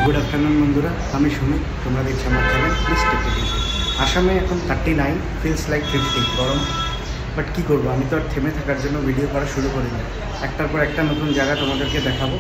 Good afternoon बंधुरा हमें सुमित तुम्हारा देखो हमारे चैनल प्लिज टेक आसामे এখন 39 ফিলস লাইক 50 গরম বাট কি করব আমি তো আর থেমে থাকার জন্য ভিডিও করা শুরু করিনি একটার পর একটা নতুন জায়গা তোমাদেরকে দেখাবো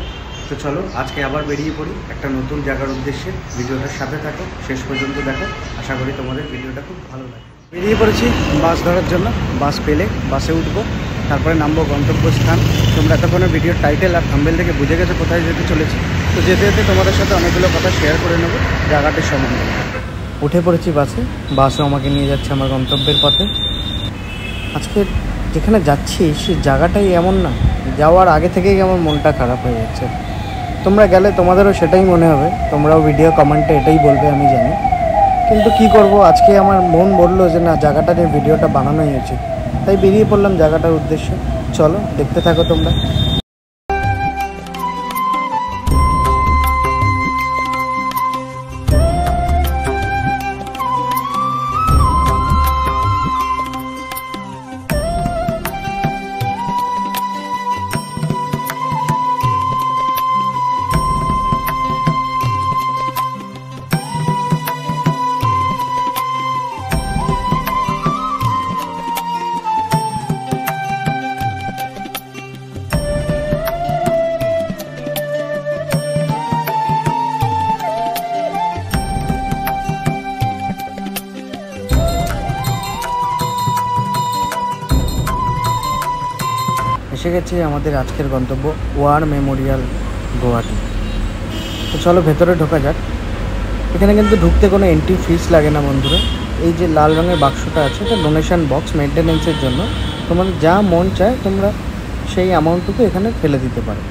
তো চলো আজকে আবার বেরিয়ে পড়ি একটা নতুন জায়গার উদ্দেশ্যে ভিডিওটার সাথে থাকো শেষ পর্যন্ত দেখো আশা করি তোমাদের ভিডিওটা খুব ভালো লাগে বেরিয়ে পড়েছি বাস ধরার জন্য বাস পেলে বাসে উঠবো তারপরে নামবো গন্তব্যস্থান তোমরা এতক্ষণে ভিডিওর টাইটেল আর থাম্বনেল থেকে বুঝে গেছো কোথায় যেতে চলেছি তো যেতে যেতে তোমাদের সাথে অনেকগুলো কথা শেয়ার করে নেব জায়গাটির সম্বন্ধে উঠে পড়েছি বাসে বাসও আমাকে নিয়ে যাচ্ছে আমার গন্তব্যের পথে আজকে যেখানে যাচ্ছি সেই জায়গাটাই এমন না যাওয়ার আগে থেকেই আমার মনটা খারাপ হয়ে যাচ্ছে তোমরা গেলে তোমাদেরও সেটাই মনে হবে তোমরাও ভিডিও কমেন্টে এটাই বলবে আমি জানি কিন্তু কি করব আজকে আমার মন বললো যে না জায়গাটা নিয়ে ভিডিওটা বানানোই উচিত তাই বেরিয়ে পড়লাম জায়গাটার উদ্দেশ্যে চলো দেখতে থাকো তোমরা এসে গেছে আমাদের আজকের গন্তব্য ওয়ার মেমোরিয়াল গুয়াহাটি তো চলো ভেতরে ঢোকা যাক এখানে কিন্তু ঢুকতে কোনো এন্ট্রি ফিস লাগে না বন্ধুরা এই যে লাল রঙের বাক্সটা আছে এটা ডোনেশন বক্স মেনটেন্যান্সের জন্য তোমাদের যা মন চায় তোমরা সেই অ্যামাউন্টটুকু এখানে ফেলে দিতে পারো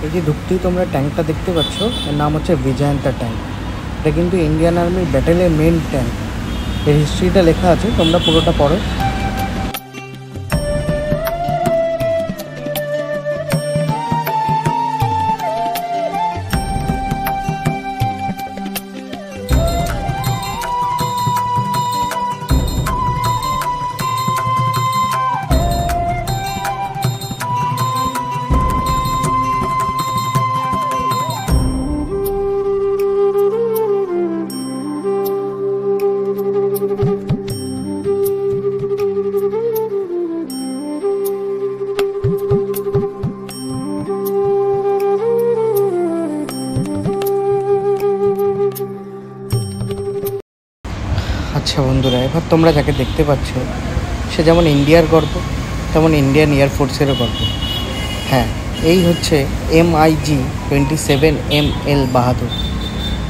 এই যে ঢুকতেই তোমরা ট্যাঙ্কটা দেখতে পাচ্ছ এর নাম হচ্ছে বিজয়ন্তা ট্যাঙ্ক এটা কিন্তু ইন্ডিয়ান আর্মি ব্যাটেলের মেন ট্যাঙ্ক এর হিস্ট্রিটা লেখা আছে তোমরা পুরোটা পড়ো আচ্ছা বন্ধুরা এবার তোমরা যাকে দেখতে পাচ্ছ সে যেমন ইন্ডিয়ার গর্ব তেমন ইন্ডিয়ান এয়ারফোর্সেরও গর্ব হ্যাঁ এই হচ্ছে MiG 27 ML বাহাদুর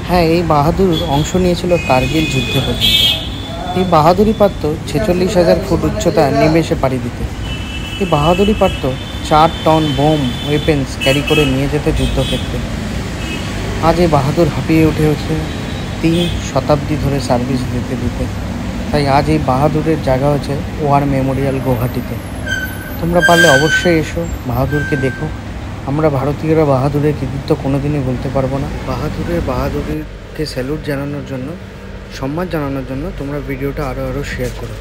হ্যাঁ এই বাহাদুর অংশ নিয়েছিল কার্গিল যুদ্ধে পর্যন্ত এই বাহাদুরই পারত 46,000 ফুট উচ্চতা নেমে এসে পাড়ি দিতে এই বাহাদুরই পারত 4 টন বোম ওয়েপেন্স ক্যারি করে নিয়ে যেতে যুদ্ধক্ষেত্রে আজ এই বাহাদুর হাঁপিয়ে উঠেছে 3 শতাব্দী ধরে সার্ভিস দিতে দিতে তাই আজ এই বাহাদুরের জায়গা হচ্ছে ওয়ার মেমোরিয়াল গুয়াহাটিতে তোমরা পারলে অবশ্যই এসো বাহাদুরকে দেখো আমরা ভারতীয়রা বাহাদুরের কৃতিত্ব কোনোদিনই বলতে পারবো না বাহাদুরকে স্যালুট জানানোর জন্য সম্মান জানানোর জন্য তোমরা ভিডিওটা আরও শেয়ার করো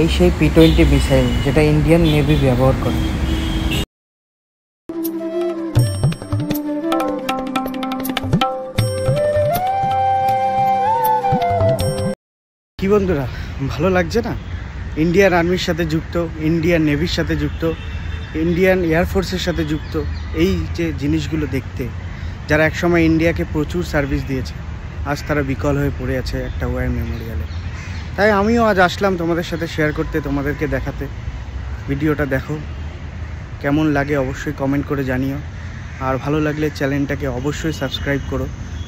এই সেই P-20 মিসাইল যেটা ইন্ডিয়ান নেভি ব্যবহার করে। কি বন্ধুরা, ভালো লাগছে না? ইন্ডিয়ান আর্মির সাথে যুক্ত, ইন্ডিয়ান নেভির সাথে যুক্ত, ইন্ডিয়ান এয়ারফোর্সের সাথে যুক্ত এই যে জিনিসগুলো দেখতে, যারা একসময় ইন্ডিয়াকে প্রচুর সার্ভিস দিয়েছে, আজ তারা বিকল হয়ে পড়ে আছে একটা ওয়ার মেমোরিয়ালে। তাই আমিও আজ আসলাম তোমাদের সাথে শেয়ার করতে, তোমাদেরকে দেখাতে। ভিডিওটা দেখো, কেমন লাগে অবশ্যই কমেন্ট করে জানিও, আর ভালো লাগলে চ্যানেলটাকে অবশ্যই সাবস্ক্রাইব করো।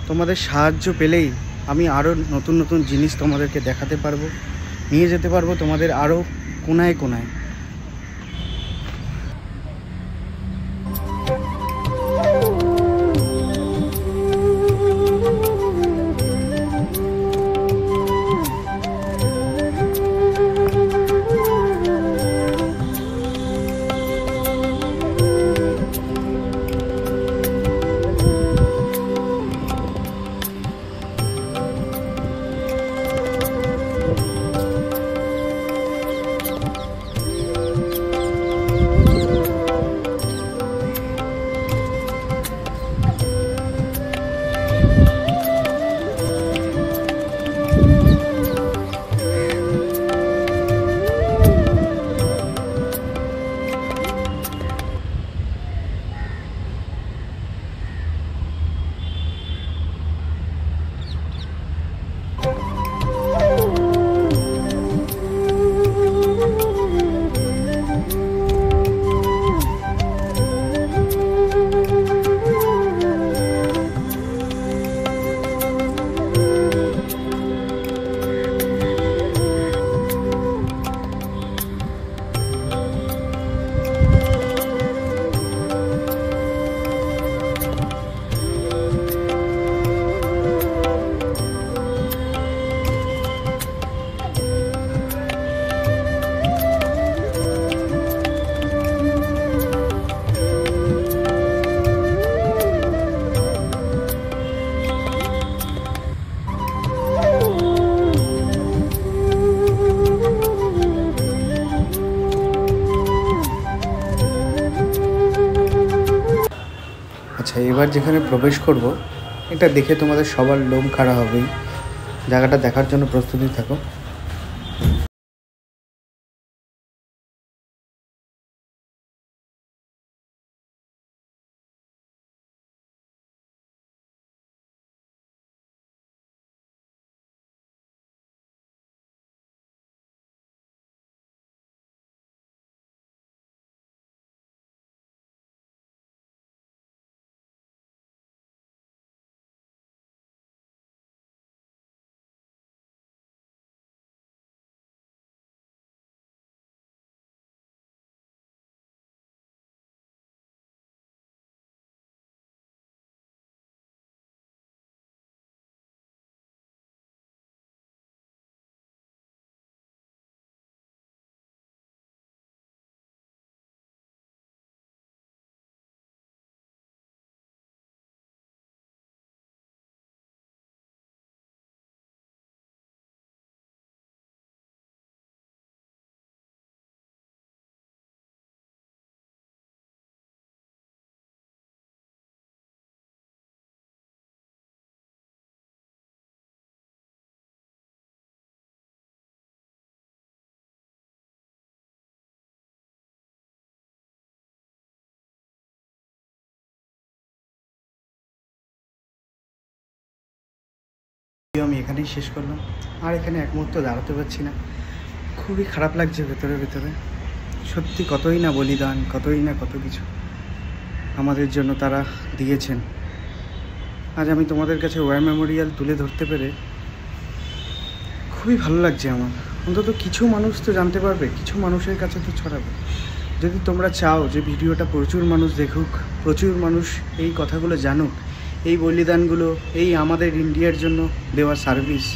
তোমাদের সাহায্য পেলেই আমি আরও নতুন নতুন জিনিস তোমাদেরকে দেখাতে পারবো, নিয়ে যেতে পারবো তোমাদের আরও কোনায় কোনায়। আচ্ছা, এবার যেখানে প্রবেশ করব, এটা দেখে তোমাদের সবার লোম খাড়া হবেই। জায়গাটা দেখার জন্য প্রস্তুতি থাকো। আমি এখানেই শেষ করলাম, আর এখানে এক মুহূর্ত দাঁড়াতে পারছি না। খুবই খারাপ লাগছে ভেতরে ভেতরে। সত্যি কতই না বলিদান, কতই না কত কিছু আমাদের জন্য তারা দিয়েছেন। আজ আমি তোমাদের কাছে ওয়ার মেমোরিয়াল তুলে ধরতে পেরে খুবই ভালো লাগছে আমার। অন্তত কিছু মানুষ তো জানতে পারবে, কিছু মানুষের কাছে তো ছড়াবে। যদি তোমরা চাও যে ভিডিওটা প্রচুর মানুষ দেখুক, প্রচুর মানুষ এই কথাগুলো জানুক, এই বলিদানগুলো, এই আমাদের ইন্ডিয়ার জন্য দেওয়া সার্ভিস,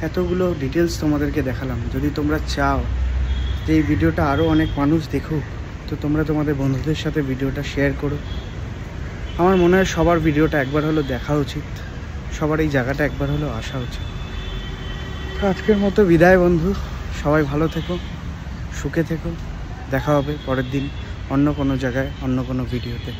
এতগুলো ডিটেলস তোমাদেরকে দেখালাম। যদি তোমরা চাও যে এই ভিডিওটা আরও অনেক মানুষ দেখুক, তো তোমরা তোমাদের বন্ধুদের সাথে ভিডিওটা শেয়ার করো। আমার মনে হয় সবার ভিডিওটা একবার হলো দেখা উচিত, সবার এই জায়গাটা একবার হলো আসা উচিত। তো আজকের মতো বিদায় বন্ধু, সবাই ভালো থেকো। সুখে থেকো। দেখা হবে পরের দিন অন্য কোনো জায়গায়, অন্য কোনো ভিডিওতে।